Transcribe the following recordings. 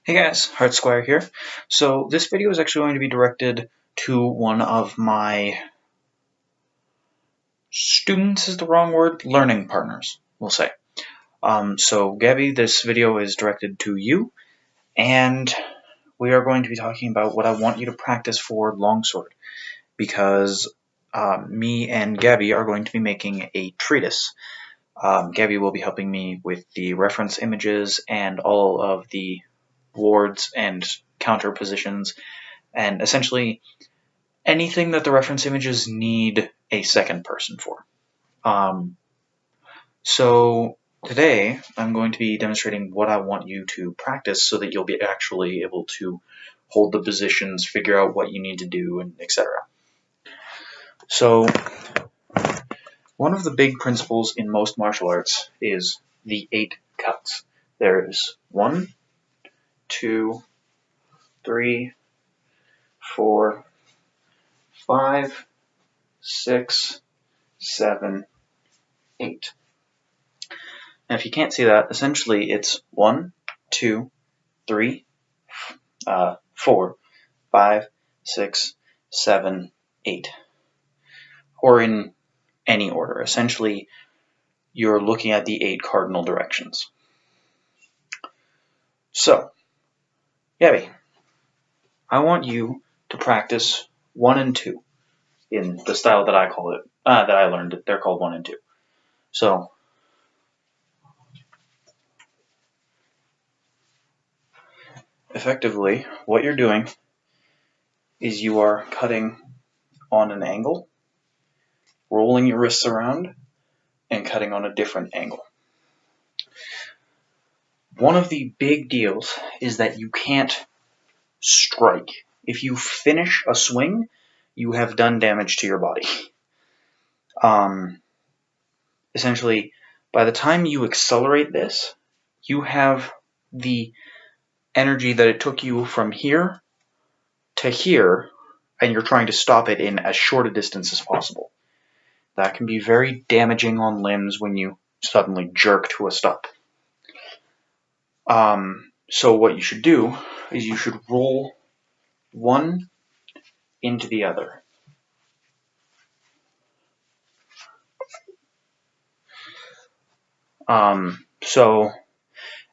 Hey guys, Heart Squire here. So this video is actually going to be directed to one of my students is the wrong word, learning partners, we'll say. So Gabby, this video is directed to you, and we are going to be talking about what I want you to practice for longsword, because me and Gabby are going to be making a treatise. Gabby will be helping me with the reference images and all of the wards and counter positions, and essentially anything that the reference images need a second person for. So today I'm going to be demonstrating what I want you to practice so that you'll be actually able to hold the positions, figure out what you need to do, and etc. So one of the big principles in most martial arts is the 8 cuts. There's 1, 2, 3, 4, 5, 6, 7, 8. Now, if you can't see that, essentially it's 1, 2, 3, 4, 5, 6, 7, 8. Or in any order. Essentially, you're looking at the 8 cardinal directions. So, Gabby, I want you to practice 1 and 2 in the style that I call it, that I learned. They're called 1 and 2. So, effectively, what you're doing is you are cutting on an angle, rolling your wrists around, and cutting on a different angle. One of the big deals is that you can't strike. If you finish a swing, you have done damage to your body. Essentially, by the time you accelerate this, you have the energy that it took you from here to here, and you're trying to stop it in as short a distance as possible. That can be very damaging on limbs when you suddenly jerk to a stop. So what you should do is you should roll one into the other. So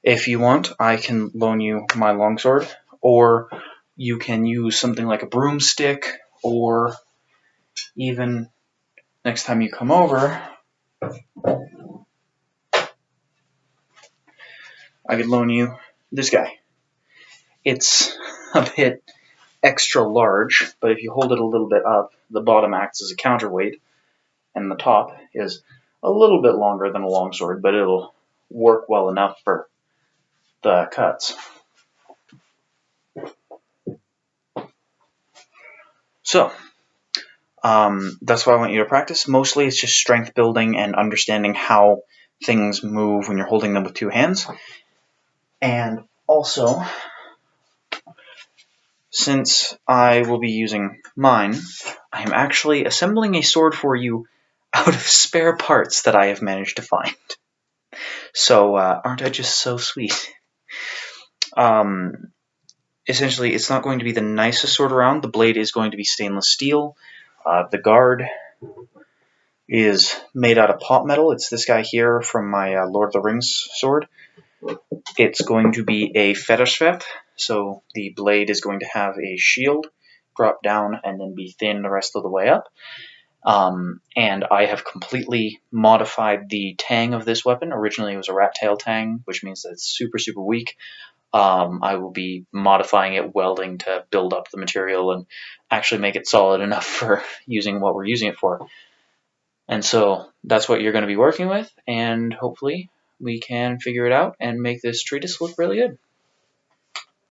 if you want, I can loan you my longsword, or you can use something like a broomstick, or even next time you come over, I could loan you this guy. It's a bit extra large, but if you hold it a little bit up, the bottom acts as a counterweight, and the top is a little bit longer than a longsword, but it'll work well enough for the cuts. So, that's what I want you to practice. Mostly it's just strength building and understanding how things move when you're holding them with 2 hands. And also, since I will be using mine, I am actually assembling a sword for you out of spare parts that I have managed to find. So, aren't I just so sweet? Essentially, it's not going to be the nicest sword around. The blade is going to be stainless steel. The guard is made out of pot metal. It's this guy here from my Lord of the Rings sword. It's going to be a fetterschwert, so the blade is going to have a shield drop down and then be thin the rest of the way up. And I have completely modified the tang of this weapon. Originally it was a rat tail tang, which means that it's super, super weak. I will be modifying it, welding to build up the material and actually make it solid enough for using what we're using it for. And so that's what you're going to be working with, and hopefully we can figure it out and make this treatise look really good.